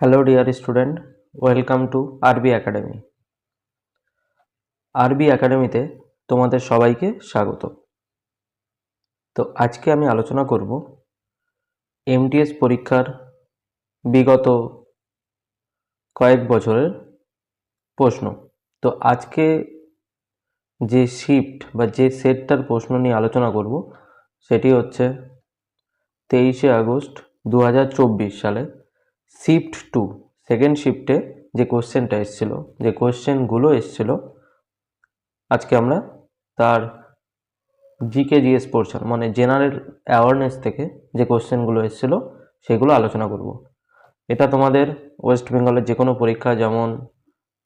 Hello dear student, welcome to RB Academy. RB Academy-তে তোমাদের সবাইকে স্বাগত। তো আজকে আমি আলোচনা করব MTS পরীক্ষার বিগত কয়েক বছরের প্রশ্ন। তো আজকে যে শিফট বা যে সেটটার প্রশ্ন নিয়ে আলোচনা করব সেটি হচ্ছে 23শে আগস্ট 2024 সালে শিফট 2 সেকেন্ড শিফটে যে কোশ্চেনটা এসেছিল, যে কোশ্চেনগুলো এসেছিল, আজকে আমরা তার জিকে জিএস পোর্শন মানে জেনারেল অ্যাওয়ারনেস থেকে যে কোশ্চেনগুলো এসেছিল সেগুলো আলোচনা করব। এটা তোমাদের ওয়েস্ট বেঙ্গলের যে কোনো পরীক্ষা, যেমন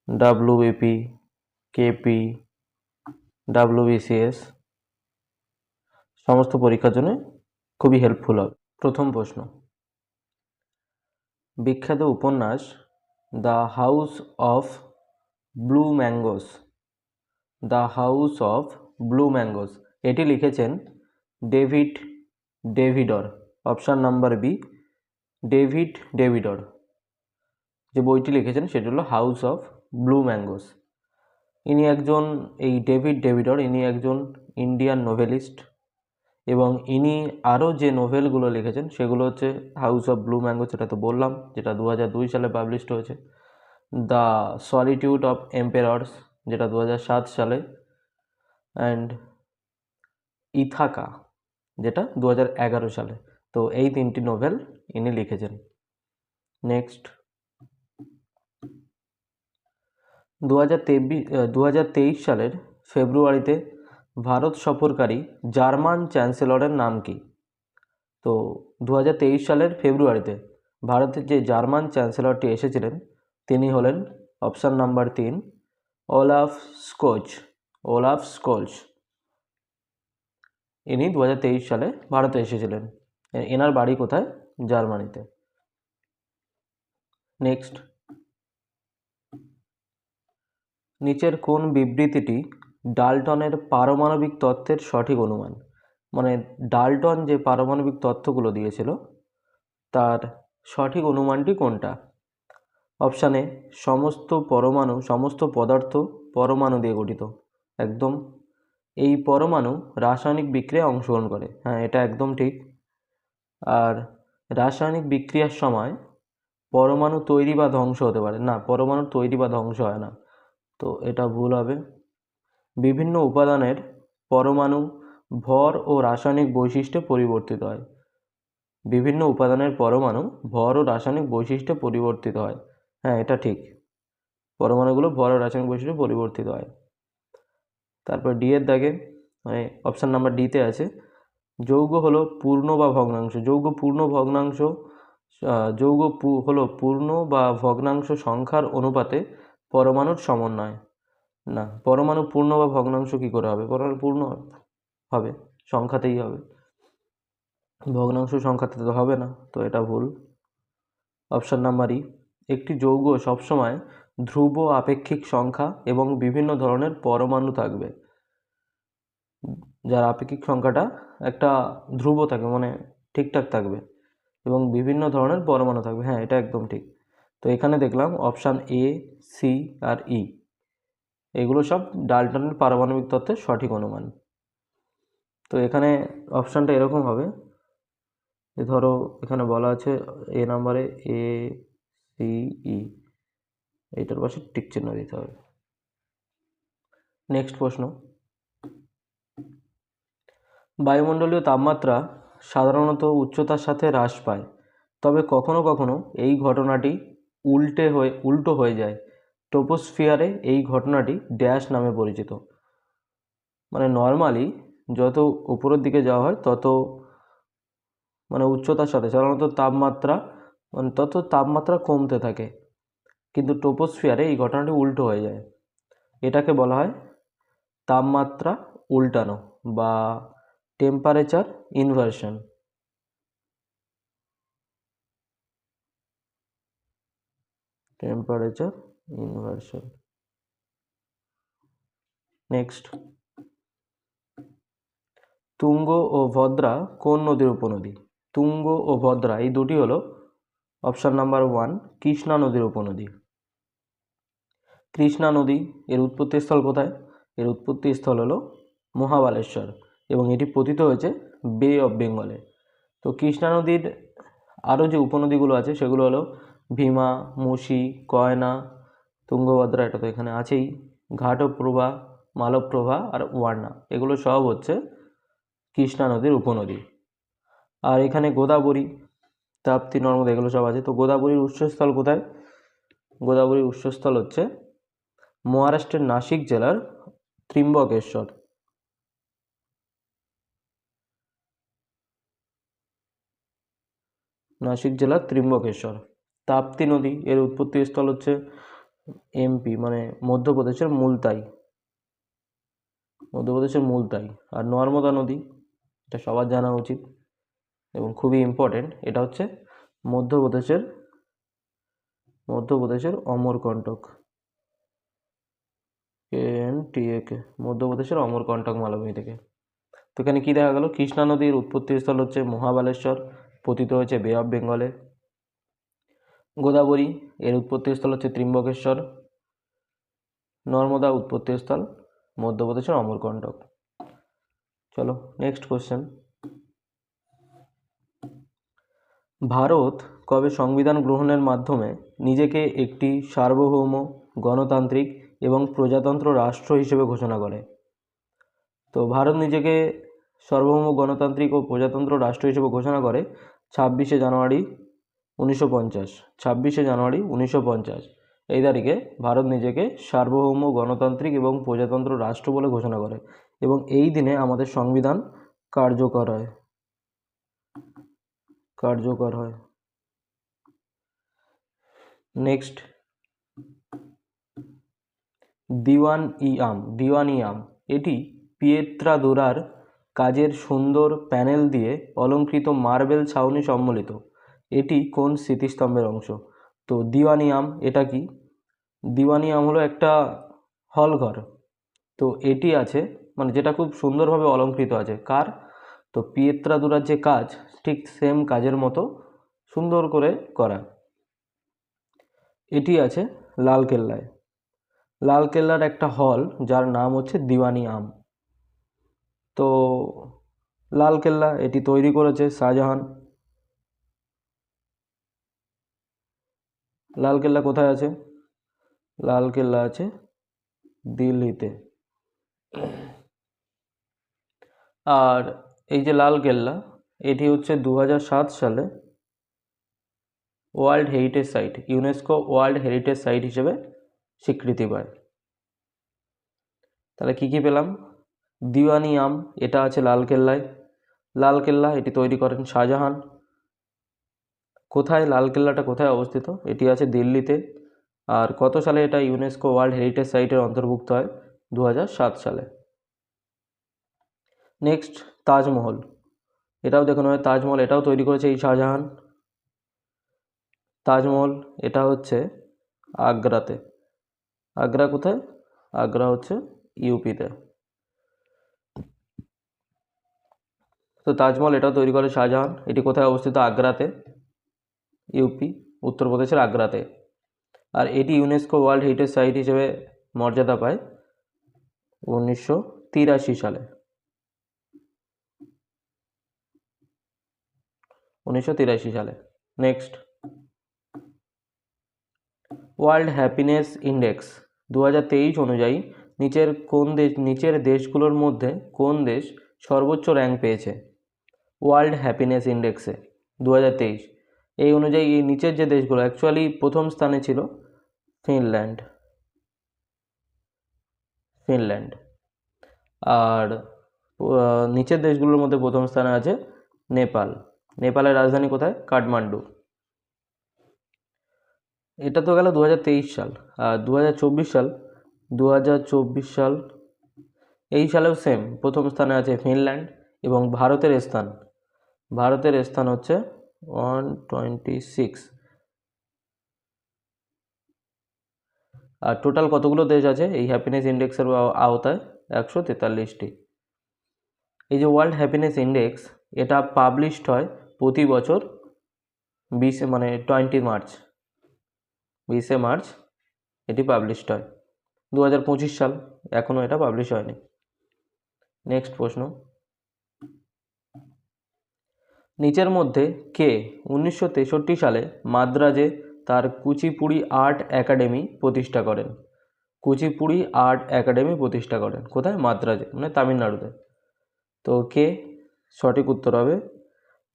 ডাব্লিউবিপি, কেপি, ডাব্লিউবিসিএস, সমস্ত পরীক্ষার জন্য খুবই হেল্পফুল হবে। প্রথম প্রশ্ন, বিখ্যাত উপন্যাস the house of blue mangoes, the house of blue mangoes এটি লিখেছেন David Davidar. Option number B, David Davidar. যে বইটি লিখেছেন সেটি হলো house of blue mangoes. David Davidar ইনি একজন ইন্ডিয়ান নোভেলিস্ট, এবং ইনি আরও যে নোভেলগুলো লিখেছেন সেগুলো হচ্ছে হাউস অফ ব্লু ম্যাঙ্গোস, যেটা তো বললাম, যেটা 2002 সালে পাবলিশড হয়েছে। দ্য সলিটিউড অফ এম্পেরার্স, যেটা 2007 সালে, অ্যান্ড ইথাকা, যেটা 2011 সালে। তো এই তিনটি নোভেল ইনি লিখেছেন। নেক্সট, 2023 সালের ফেব্রুয়ারিতে ভারত সফরকারী জার্মান চ্যান্সেলরের নাম কি? তো 2023 সালের ফেব্রুয়ারিতে ভারতের যে জার্মান চ্যান্সেলরটি এসেছিলেন তিনি হলেন option number 3, Olaf Scotch. Olaf Scotch ইনি 2023 সালে ভারতে এসেছিলেন। এনার বাড়ি কোথায়? জার্মানিতে। নেক্সট, নিচের কোন বিবৃতিটি ডাল্টনের পারমাণবিক তত্ত্বের সঠিক অনুমান? মানে ডাল্টন যে পারমাণবিক তত্ত্বগুলো দিয়েছিল তার সঠিক অনুমানটি কোনটা? অপশান এ, সমস্ত পদার্থ পরমাণু দিয়ে গঠিত। একদম। এই পরমাণু রাসায়নিক বিক্রিয়ায় অংশগ্রহণ করে। হ্যাঁ, এটা একদম ঠিক। আর রাসায়নিক বিক্রিয়ার সময় পরমাণু তৈরি বা ধ্বংস হতে পারে না, পরমাণু তৈরি বা ধ্বংস হয় না, তো এটা ভুল হবে। বিভিন্ন উপাদানের পরমাণু ভর ও রাসায়নিক বৈশিষ্ট্যে পরিবর্তিত হয়। বিভিন্ন উপাদানের পরমাণু ভর ও রাসায়নিক বৈশিষ্ট্যে পরিবর্তিত হয়। হ্যাঁ, এটা ঠিক। পরমাণুগুলো ভর ও রাসায়নিক বৈশিষ্ট্যে পরিবর্তিত হয়। তারপর ডি এর দাগে, মানে অপশান নাম্বার ডিতে আছে, যৌগ হলো পূর্ণ বা ভগ্নাংশ। হলো পূর্ণ বা ভগ্নাংশ সংখ্যার অনুপাতে পরমাণুর সমন্বয়। না, পরমাণু পূর্ণ বা ভগ্নাংশ কী করে হবে? পরমাণু পূর্ণ হবে, সংখ্যাতেই হবে, ভগ্নাংশ সংখ্যাতে তো হবে না, তো এটা ভুল। অপশান নাম্বার ই, একটি যৌগ সবসময় ধ্রুব আপেক্ষিক সংখ্যা এবং বিভিন্ন ধরনের পরমাণু থাকবে, যার আপেক্ষিক সংখ্যাটা একটা ধ্রুব থাকবে, মানে ঠিকঠাক থাকবে, এবং বিভিন্ন ধরনের পরমাণু থাকবে। হ্যাঁ, এটা একদম ঠিক। তো এখানে দেখলাম অপশান এ, সি আর ই, এগুলো সব ডাল্টনের পারমাণবিক তত্ত্বের সঠিক অনুমান। তো এখানে অপশানটা এরকম হবে, ধরো এখানে বলা আছে এ নাম্বারে এ, সি, ই, এইটার পাশে টিক চিহ্ন দিতে হবে। নেক্সট প্রশ্ন, বায়ুমণ্ডলীয় তাপমাত্রা সাধারণত উচ্চতার সাথে হ্রাস পায়, তবে কখনো কখনো এই ঘটনাটি উল্টো হয়ে যায়। ট্রপোস্ফিয়ারে এই ঘটনাটি ড্যাশ নামে পরিচিত। মানে নর্মালি যত উপরের দিকে যাওয়া হয় তত, মানে উচ্চতার সাথে সাধারণত তত তাপমাত্রা কমতে থাকে, কিন্তু ট্রপোস্ফিয়ারে এই ঘটনাটি উল্টো হয়ে যায়। এটাকে বলা হয় তাপমাত্রা উল্টানো বা temperature inversion. Temperature inversion. Next, Tunga ও ভদ্রা কোন নদীর উপনদী? তুঙ্গ ও ভদ্রা এই দুটি হলো অপশান নাম্বার 1 কৃষ্ণা নদীর উপনদী। কৃষ্ণা নদী এর উৎপত্তিস্থল কোথায়? এর উৎপত্তিস্থল হলো মহাবালেশ্বর এবং এটি পতিত হয়েছে বে অফ বেঙ্গলে। তো কৃষ্ণা নদীর আরও যে উপনদীগুলো আছে সেগুলো হলো ভীমা, মুসি, কয়না, তুঙ্গভদ্রা, এটা তো এখানে আছেই, ঘাটপ্রভা, মালপ্রভা আর ওয়ার্না, এগুলো সব হচ্ছে কৃষ্ণা নদীর উপনদী। আর এখানে গোদাবরী, তাপ্তি, নর্মদা এগুলো সব আছে। তো গোদাবরীর উৎসস্থল কোথায়? গোদাবরীর উৎসস্থল হচ্ছে মহারাষ্ট্রের নাসিক জেলার ত্রিম্বকেশ্বর। নাসিক জেলার ত্রিম্বকেশ্বর। তাপ্তি নদী এর উৎপত্তিস্থল হচ্ছে এমপি মানে মধ্যপ্রদেশের মুলতাই, মধ্যপ্রদেশের মুলতাই। আর নর্মদা নদী, এটা সবার জানা উচিত এবং খুবই ইম্পর্টেন্ট, এটা হচ্ছে মধ্যপ্রদেশের অমরকন্টক, KNTAK, মধ্যপ্রদেশের অমরকন্টক মালভূমি থেকে। তো এখানে কী দেখা গেল? কৃষ্ণা নদীর উৎপত্তিস্থল হচ্ছে মহাবালেশ্বর, পতিত হয়েছে বে অফ বেঙ্গলে। গোদাবরী এর উৎপত্তিস্থল হচ্ছে ত্রিম্বকেশ্বর। নর্মদা উৎপত্তিস্থল মধ্যপ্রদেশের অমরকন্টক। চলো নেক্সট কোশ্চেন। ভারত কবে সংবিধান গ্রহণের মাধ্যমে নিজেকে একটি সার্বভৌম, গণতান্ত্রিক এবং প্রজাতন্ত্র রাষ্ট্র হিসেবে ঘোষণা করে? তো ভারত নিজেকে সার্বভৌম, গণতান্ত্রিক ও প্রজাতন্ত্র রাষ্ট্র হিসেবে ঘোষণা করে 26শে জানুয়ারি 1950। 26শে জানুয়ারি 1950 এই তারিখে ভারত নিজেকে সার্বভৌম, গণতান্ত্রিক এবং প্রজাতন্ত্র রাষ্ট্র বলে ঘোষণা করে এবং এই দিনে আমাদের সংবিধান কার্যকর হয়। নেক্সট, দিওয়ান-ই-আম এটি পিয়েত্রাদোরার কাজের সুন্দর প্যানেল দিয়ে অলঙ্কৃত মার্বেল ছাউনি সম্বলিত। এটি কোন স্মৃতিস্তম্ভের অংশ? তো দিওয়ান-ই-আম এটা কি? দিওয়ান-ই-আম হলো একটা হলঘর। তো এটি আছে মানে যেটা খুব সুন্দরভাবে অলঙ্কৃত আছে। কার? তো পিয়েত্রাদোরার যে কাজ, ঠিক সেম কাজের মতো সুন্দর করে করা। এটি আছে লালকেল্লায়। লালকেল্লার একটা হল যার নাম হচ্ছে দিওয়ান-ই-আম। তো লালকেল্লা এটি তৈরি করেছে শাহজাহান। লালকেল্লা কোথায় আছে? লালকেল্লা আছে দিল্লিতে। আর এই যে লালকেল্লা, এটি হচ্ছে 2007 সালে world heritage site, UNESCO world heritage site হিসেবে স্বীকৃতি পায়। তাহলে কী কী পেলাম? দিওয়ান-ই-আম এটা আছে লালকেল্লায়। লালকেল্লা এটি তৈরি করেন শাহজাহান। কোথায় লালকেল্লাটা কোথায় অবস্থিত? এটি আছে দিল্লিতে। আর কত সালে এটা ইউনেস্কো ওয়ার্ল্ড হেরিটেজ সাইটের অন্তর্ভুক্ত হয়? 2007 সালে। নেক্সট, তাজমহল। এটাও দেখুন হয়, তাজমহল এটাও তৈরি করেছে এই শাহজাহান। তাজমহল এটা হচ্ছে আগ্রাতে। আগ্রা কোথায়? আগ্রা হচ্ছে ইউপিতে। তো তাজমহল এটাও তৈরি করে শাহজাহান। এটি কোথায় অবস্থিত? আগ্রাতে, ইউপি, উত্তরপ্রদেশের আগ্রাতে। আর এটি ইউনেস্কো ওয়ার্ল্ড হেরিটেজ সাইট হিসেবে মর্যাদা পায় 1983 সালে। 1983 সালে। নেক্সট, ওয়ার্ল্ড হ্যাপিনেস ইন্ডেক্স 2023 অনুযায়ী নিচের দেশগুলোর মধ্যে কোন দেশ সর্বোচ্চ র্যাঙ্ক পেয়েছে ওয়ার্ল্ড হ্যাপিনেস ইন্ডেক্সে 2023? এই অনুযায়ী এই নিচের যে দেশগুলো, অ্যাকচুয়ালি প্রথম স্থানে ছিল ফিনল্যান্ড। আর নিচের দেশগুলোর মধ্যে প্রথম স্থানে আছে নেপাল। নেপালের রাজধানী কোথায়? কাঠমান্ডু। এটা তো গেল 2023 সাল। আর 2024 সাল, এই সালেও সেম, প্রথম স্থানে আছে ফিনল্যান্ড এবং ভারতের স্থান হচ্ছে 126। আর টোটাল কতগুলো দেশ আছে এই হ্যাপিনেস ইন্ডেক্সের আওতায়? 143টি। এই যে ওয়ার্ল্ড হ্যাপিনেস ইন্ডেক্স, এটা পাবলিশড হয় প্রতি বছর মানে 20 মার্চ, 20 মার্চ এটি পাবলিশড হয়। 2025 সাল, এখনও এটা পাবলিশ হয়নি। নেক্সট প্রশ্ন, নিচের মধ্যে কে 1963 সালে মাদ্রাজে তার কুচিপুড়ি আর্ট একাডেমি প্রতিষ্ঠা করেন? কুচিপুড়ি আর্ট একাডেমি প্রতিষ্ঠা করেন কোথায়? মাদ্রাজে, মানে তামিলনাড়ুতে। তো কে? সঠিক উত্তর হবে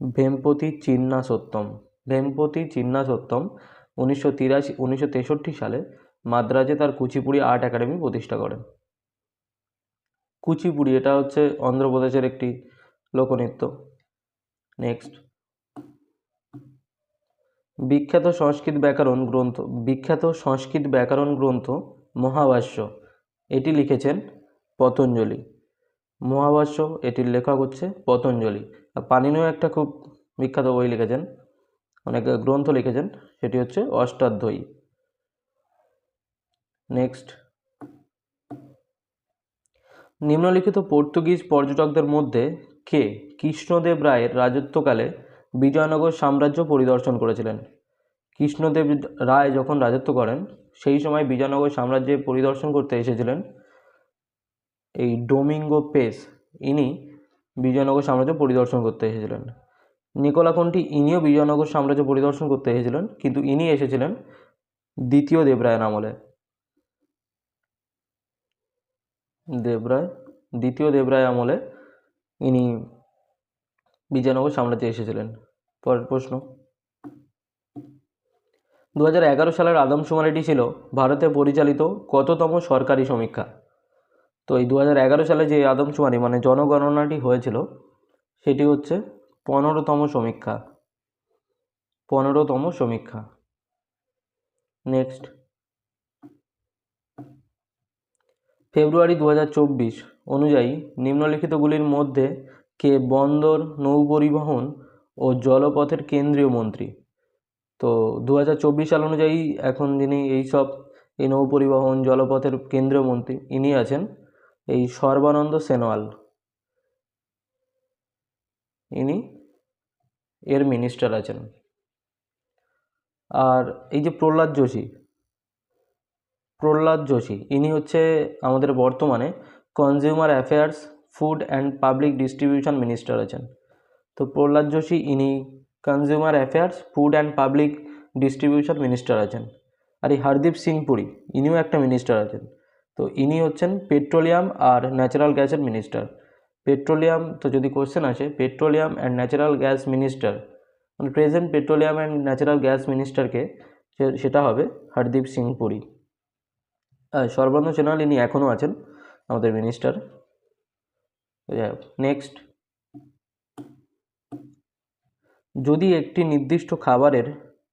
ভেমপতি চিন্না সত্যম। ভেমপতি চিন্না সত্যম 1963 সালে মাদ্রাজে তার কুচিপুড়ি আর্ট একাডেমি প্রতিষ্ঠা করেন। কুচিপুড়ি এটা হচ্ছে অন্ধ্রপ্রদেশের একটি লোকনৃত্য। নেক্সট, বিখ্যাত সংস্কৃত ব্যাকরণ গ্রন্থ মহাভাষ্য এটি লিখেছেন পতঞ্জলি। মহাভাষ্য এটির লেখক হচ্ছে পতঞ্জলি। আর পাণিনিও একটা খুব বিখ্যাত বই লিখেছেন, অনেক গ্রন্থ লিখেছেন, সেটি হচ্ছে অষ্টাধ্যায়ী। নেক্সট, নিম্নলিখিত পর্তুগিজ পর্যটকদের মধ্যে কে কৃষ্ণদেব রায়ের রাজত্বকালে বিজয়নগর সাম্রাজ্য পরিদর্শন করেছিলেন? কৃষ্ণদেব রায় যখন রাজত্ব করেন সেই সময় বিজয়নগর সাম্রাজ্যে পরিদর্শন করতে এসেছিলেন এই ডোমিঙ্গো পেস। ইনি বিজয়নগর সাম্রাজ্য পরিদর্শন করতে এসেছিলেন। নিকোলা কন্টি ইনিও বিজয়নগর সাম্রাজ্য পরিদর্শন করতে এসেছিলেন, কিন্তু ইনি এসেছিলেন দ্বিতীয় দেবরায়ের আমলে। দ্বিতীয় দেবরায় আমলে ইনি বিজয়নগর সাম্রাজ্যে এসেছিলেন। পরের প্রশ্ন, 2011 সালের আদমশুমারিটি ছিল ভারতে পরিচালিত কততম সরকারি সমীক্ষা? তো এই 2011 সালে যে আদমশুমারি মানে জনগণনাটি হয়েছিল সেটি হচ্ছে 15তম সমীক্ষা। 15তম সমীক্ষা। নেক্সট, ফেব্রুয়ারি 2024 অনুযায়ী নিম্নলিখিতগুলির মধ্যে কে বন্দর, নৌপরিবহন ও জলপথের কেন্দ্রীয় মন্ত্রী? তো 2024 সাল অনুযায়ী এখন যিনি এই নৌপরিবহন জলপথের কেন্দ্রীয় মন্ত্রী ইনি আছেন এই সর্বানন্দ সোনোয়াল। ইনি এর মিনিস্টার আছেন। আর এই যে প্রহ্লাদ যোশী ইনি হচ্ছে আমাদের বর্তমানে consumer affairs, food and public distribution minister আছেন। তো প্রহ্লাদ যোশী ইনি consumer affairs, food and public distribution minister আছেন। আর এই হরদীপ সিং পুরী ইনিও একটা মিনিস্টার আছেন। তো ইনি হচ্ছেন পেট্রোলিয়াম আর ন্যাচারাল গ্যাসের মিনিস্টার। পেট্রোলিয়াম, তো যদি কোশ্চেন আসে petroleum and natural gas minister, মানে present petroleum and natural gas মিনিস্টারকে, সেটা হবে হরদীপ সিং পুরী। সর্বানন্দ সোনোয়াল ইনি এখনও আছেন আমাদের মিনিস্টার। নেক্সট, যদি একটি নির্দিষ্ট খাবারের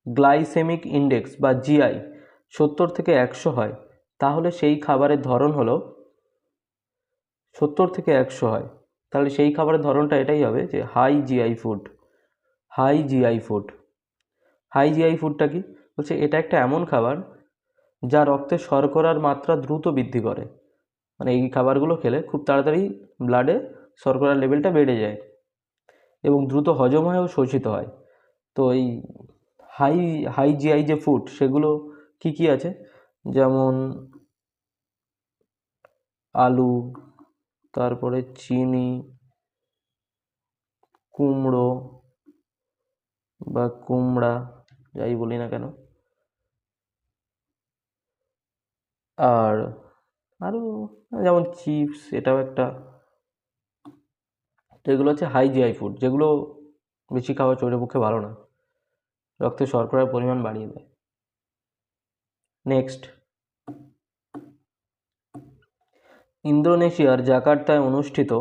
গ্লাইসেমিক ইন্ডেক্স বা জিআই 70 থেকে 100 হয় তাহলে সেই খাবারের ধরন হলো 70 থেকে 100 হয় তাহলে সেই খাবারের ধরনটা এটাই হবে যে high GI food. High GI ফুডটা কি বলছে? এটা একটা এমন খাবার যা রক্তে শর্করার মাত্রা দ্রুত বৃদ্ধি করে। মানে এই খাবারগুলো খেলে খুব তাড়াতাড়ি ব্লাডে শর্করার লেভেলটা বেড়ে যায় এবং দ্রুত হজম হয় ও শোষিত হয়। তো এই হাই জিআই যে ফুড সেগুলো কি কি আছে, যেমন আলু, তারপরে চিনি, কুমড়ো বা কুমড়া যাই বলি না কেন, আর আরও যেমন চিপস, এটাও একটা। তো এগুলো হচ্ছে হাই জিআই ফুড, যেগুলো বেশি খাওয়া শরীরের পক্ষে ভালো না, রক্তে শর্করার পরিমাণ বাড়িয়ে দেয়। নেক্সট, ইন্দোনেশিয়ার জাকার্তায় অনুষ্ঠিত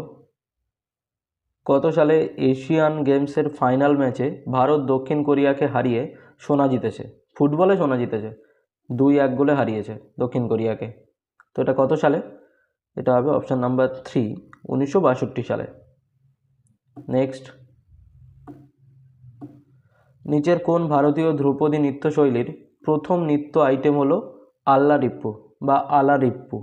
কত সালে এশিয়ান গেমসের ফাইনাল ম্যাচে ভারত দক্ষিণ কোরিয়াকে হারিয়ে সোনা জিতেছে? ফুটবলে সোনা জিতেছে, 2-1 গোলে হারিয়েছে দক্ষিণ কোরিয়াকে। তো এটা কত সালে? এটা হবে অপশান নাম্বার 3, 1962 সালে। নেক্সট, নিচের কোন ভারতীয় ধ্রুপদী নৃত্যশৈলীর প্রথম নৃত্য আইটেম হলো আল্লারিপ্পু বা আলারিপ্পু?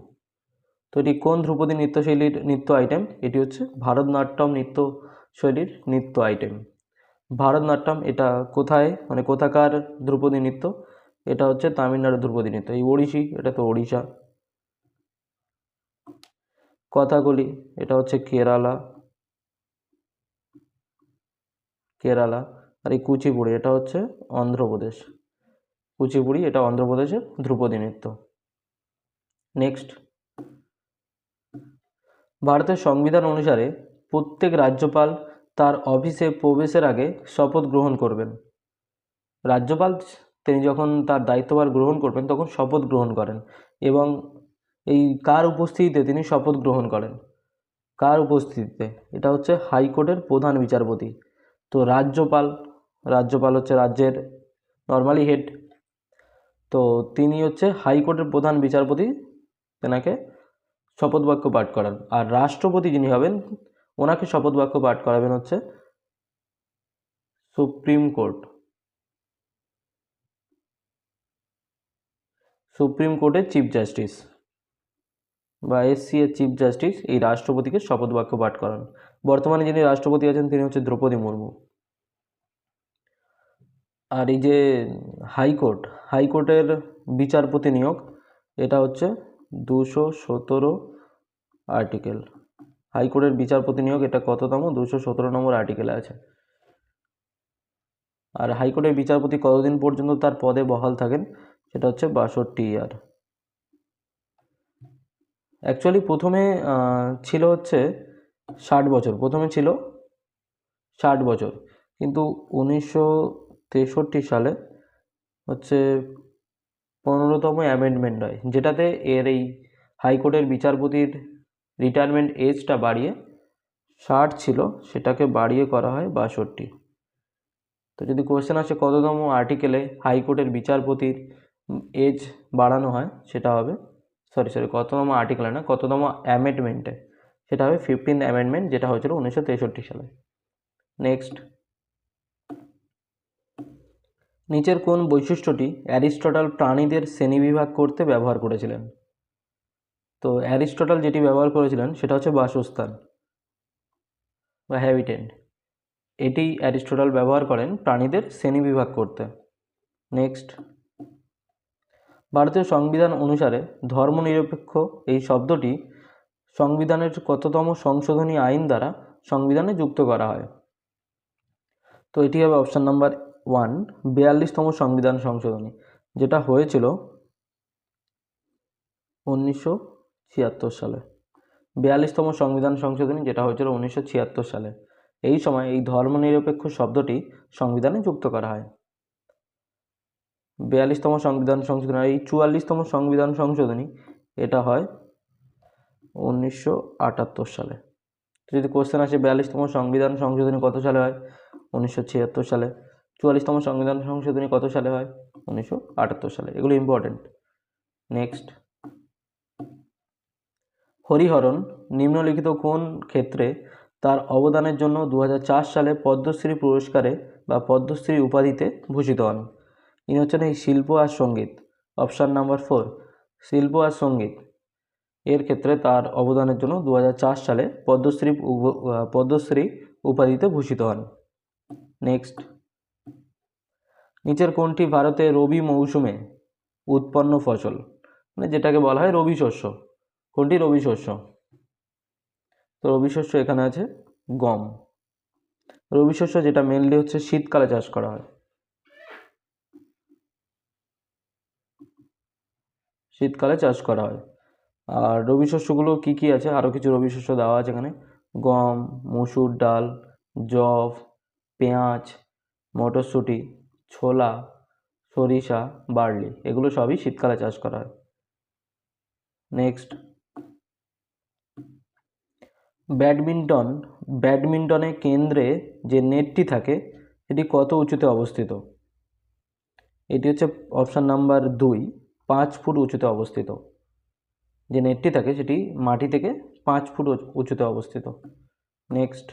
তো এটি কোন ধ্রুপদী নৃত্যশৈলীর নৃত্য আইটেম? এটি হচ্ছে ভারতনাট্যম নৃত্যশৈলীর নৃত্য আইটেম। ভারতনাট্যম এটা কোথায়, মানে কোথাকার ধ্রুপদী নৃত্য? এটা হচ্ছে তামিলনাড়ুর ধ্রুপদী নৃত্য। এই ওড়িশি, এটা তো ওড়িশা। কথাকলি, এটা হচ্ছে কেরালা। কেরালা। আর এই কুচিপুড়ি, এটা হচ্ছে অন্ধ্রপ্রদেশ। কুচিপুড়ি এটা অন্ধ্রপ্রদেশের ধ্রুপদী নৃত্য। নেক্সট, ভারতের সংবিধান অনুসারে প্রত্যেক রাজ্যপাল তার অফিসে প্রবেশের আগে শপথ গ্রহণ করবেন। রাজ্যপাল তিনি যখন তার দায়িত্বভার গ্রহণ করবেন তখন শপথ গ্রহণ করেন, এবং এই কার উপস্থিতিতে তিনি শপথ গ্রহণ করেন? কার উপস্থিতিতে? এটা হচ্ছে হাইকোর্টের প্রধান বিচারপতি। তো রাজ্যপাল, রাজ্যপাল হচ্ছে রাজ্যের নর্মালি হেড। তো তিনি হচ্ছে হাইকোর্টের প্রধান বিচারপতি, তেনাকে শপথ বাক্য পাঠ করান। আর রাষ্ট্রপতি যিনি হবেন, ওনাকে শপথ বাক্য পাঠ করাবেন হচ্ছে সুপ্রিম কোর্ট। সুপ্রিম কোর্টের চিফ জাস্টিস বা এসসি এর চিফ জাস্টিস এই রাষ্ট্রপতিকে শপথ বাক্য পাঠ করান। বর্তমানে যিনি রাষ্ট্রপতি আছেন তিনি হচ্ছে দ্রৌপদী মুর্মু। আর এই যে হাইকোর্ট, হাইকোর্টের বিচারপতি নিয়োগ, এটা হচ্ছে 217 আর্টিকেল। হাইকোর্টের বিচারপতি নিয়োগ এটা কততম? 217 নম্বর আর্টিকেলে আছে। আর হাইকোর্টের বিচারপতি কতদিন পর্যন্ত তার পদে বহাল থাকেন? সেটা হচ্ছে 62 ইয়ার। অ্যাকচুয়ালি প্রথমে ছিল হচ্ছে 60 বছর, প্রথমে ছিল 60 বছর, কিন্তু 1963 সালে হচ্ছে 15তম অ্যামেন্ডমেন্ট হয়, যেটাতে এর এই হাইকোর্টের বিচারপতির রিটায়ারমেন্ট এজটা বাড়িয়ে 60 ছিল, সেটাকে বাড়িয়ে করা হয় 62। তো যদি কোয়েশ্চেন আসে কততম আর্টিকেলে হাইকোর্টের বিচারপতির এজ বাড়ানো হয়, সেটা হবে কততম আর্টিকেলে না, কততম অ্যামেন্ডমেন্টে, সেটা হবে 15th অ্যামেন্ডমেন্ট, যেটা হয়েছিল 1963 সালে। নেক্সট, নিচের কোন বৈশিষ্ট্যটি অ্যারিস্টটল প্রাণীদের শ্রেণীবিভাগ করতে ব্যবহার করেছিলেন? তো অ্যারিস্টটল যেটি ব্যবহার করেছিলেন সেটা হচ্ছে বাসস্থান বা হ্যাবিটেন্ট। এটি অ্যারিস্টটল ব্যবহার করেন প্রাণীদের শ্রেণীবিভাগ করতে। নেক্সট, ভারতীয় সংবিধান অনুসারে ধর্মনিরপেক্ষ এই শব্দটি সংবিধানের কততম সংশোধনী আইন দ্বারা সংবিধানে যুক্ত করা হয়? তো এটি হবে অপশান নাম্বার 1, 42তম সংবিধান সংশোধনী, যেটা হয়েছিল 1976 সালে। 42তম সংবিধান সংশোধনী যেটা হয়েছিল 1976 সালে। এই সময় এই ধর্মনিরপেক্ষ শব্দটি সংবিধানে যুক্ত করা হয়। 42তম সংবিধান সংশোধনী। আর এই 44তম সংবিধান সংশোধনী এটা হয় 1978 সালে। যদি কোশ্চেন আসে 42তম সংবিধান সংশোধনী কত সালে হয়? 1976 সালে। 44তম সংবিধান সংশোধনী কত সালে হয়? 1978 সালে। এগুলো ইম্পর্টেন্ট। নেক্সট, হরিহরন নিম্নলিখিত কোন ক্ষেত্রে তার অবদানের জন্য 2004 সালে পদ্মশ্রী পুরস্কারে বা পদ্মশ্রী উপাধিতে ভূষিত হন? ইনি হচ্ছেন এই শিল্প আর সঙ্গীত। অপশান নাম্বার 4, শিল্প আর সঙ্গীত এর ক্ষেত্রে তার অবদানের জন্য 2004 সালে পদ্মশ্রী উপাধিতে ভূষিত হন। নেক্সট, নিচের কোনটি ভারতে রবি মৌসুমে উৎপন্ন ফসল, মানে যেটাকে বলা হয় রবি শস্য? কোনটি রবি শস্য? তো রবি শস্য এখানে আছে গম। রবি শস্য যেটা মেনলি হচ্ছে শীতকালে চাষ করা হয়, শীতকালে চাষ করা হয়। আর রবি শস্যগুলো কী কী আছে? আরও কিছু রবি শস্য দেওয়া আছে এখানে: গম, মসুর ডাল, যব, পেঁয়াজ, মটরশুঁটি, ছোলা, সরিষা, বার্লি, এগুলো সবই শীতকালে চাষ করা হয়। নেক্সট, ব্যাডমিন্টনে কেন্দ্রে যে নেটটি থাকে এটি কত উঁচুতে অবস্থিত? এটি হচ্ছে অপশান নাম্বার 2, 5 ফুট উঁচুতে অবস্থিত। যে নেটটি থাকে সেটি মাটি থেকে 5 ফুট উঁচুতে অবস্থিত। নেক্সট,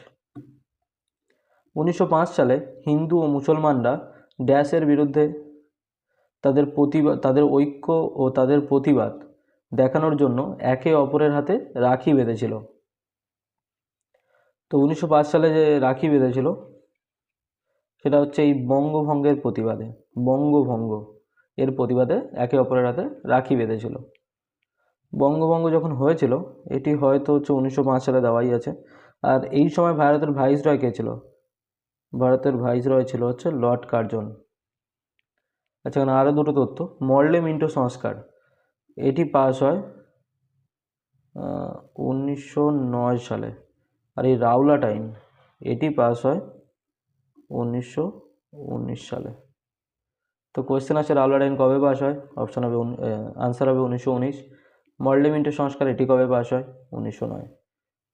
1905 সালে হিন্দু ও মুসলমানরা ড্যাশের বিরুদ্ধে তাদের ঐক্য ও তাদের প্রতিবাদ দেখানোর জন্য একে অপরের হাতে রাখি বেঁধেছিল। তো 1905 সালে যে রাখি বেঁধেছিল সেটা হচ্ছে এই বঙ্গভঙ্গের প্রতিবাদে, বঙ্গভঙ্গ এর প্রতিবাদে একে অপরের হাতে রাখি বেঁধেছিল। বঙ্গভঙ্গ যখন হয়েছিল, এটি হয়তো হচ্ছে 1905 সালে দেওয়াই আছে। আর এই সময় ভারতের ভাইসরয় কে ছিল? ভারতের ভাইসরয় ছিল হচ্ছে লর্ড কার্জন। আচ্ছা, এখানে আরও দুটো তথ্য। মর্লে মিন্টো সংস্কার, এটি পাস হয় 1909 সালে। আর এই রাওলাট আইন, এটি পাস হয় 1919 সালে। তো কোয়েশ্চেন আছে রাওলাট আইন কবে পাস হয়? অপশান হবে আনসার হবে 1919। মর্লে মিন্টো সংস্কার এটি কবে পাস হয়? 1909।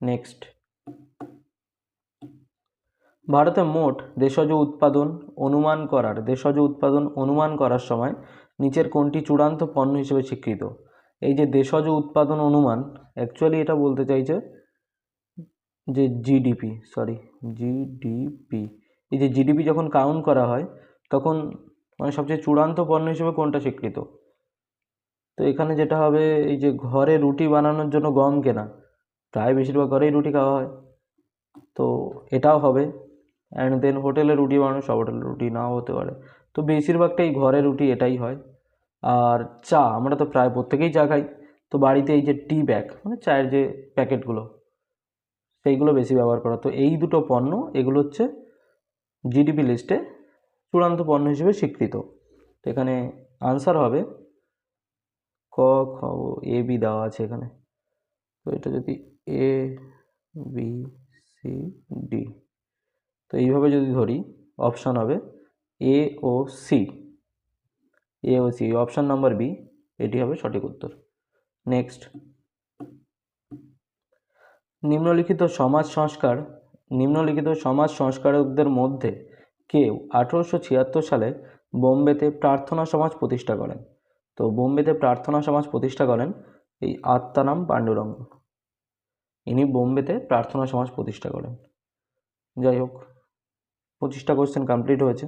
নেক্সট, ভারতে মোট দেশজ উৎপাদন অনুমান করার সময় নিচের কোনটি চূড়ান্ত পণ্য হিসেবে স্বীকৃত? এই যে দেশজ উৎপাদন অনুমান, অ্যাকচুয়ালি এটা বলতে চাইছে যে জিডিপি, এই যে জিডিপি যখন কাউন্ট করা হয় তখন মানে সবচেয়ে চূড়ান্ত পণ্য হিসেবে কোনটা স্বীকৃত? তো এখানে যেটা হবে, এই যে ঘরে রুটি বানানোর জন্য গম কেনা, প্রায় বেশিরভাগ ঘরেই রুটি খাওয়া হয়, তো এটাও হবে। অ্যান্ড দেন হোটেলে রুটি বানানো, সব হোটেলে রুটি নাও হতে পারে, তো বেশিরভাগটাই ঘরে রুটি এটাই হয়। আর চা, আমরা তো প্রায় প্রত্যেকেই চা খাই, তো বাড়িতে এই যে টি ব্যাগ মানে চায়ের যে প্যাকেটগুলো, সেইগুলো বেশি ব্যবহার করা। তো এই দুটো পণ্য, এগুলো হচ্ছে জিডিপি লিস্টে চূড়ান্ত পণ্য হিসেবে স্বীকৃত। তো এখানে আনসার হবে ক, খ, এ, বি দেওয়া আছে এখানে। তো এটা যদি এ, বি, সি, ডি, তো এইভাবে যদি ধরি, অপশান হবে এ ও সি। অপশান নাম্বার বি, এটি হবে সঠিক উত্তর। নেক্সট, নিম্নলিখিত সমাজ সংস্কারকদের মধ্যে কেউ 1876 সালে বোম্বেতে প্রার্থনা সমাজ প্রতিষ্ঠা করেন? তো বোম্বেতে প্রার্থনা সমাজ প্রতিষ্ঠা করেন এই আত্মারাম পাণ্ডুরঙ্গ। ইনি বোম্বেতে প্রার্থনা সমাজ প্রতিষ্ঠা করেন। যাই হোক, 25টা কোয়েশ্চেন কমপ্লিট হয়েছে।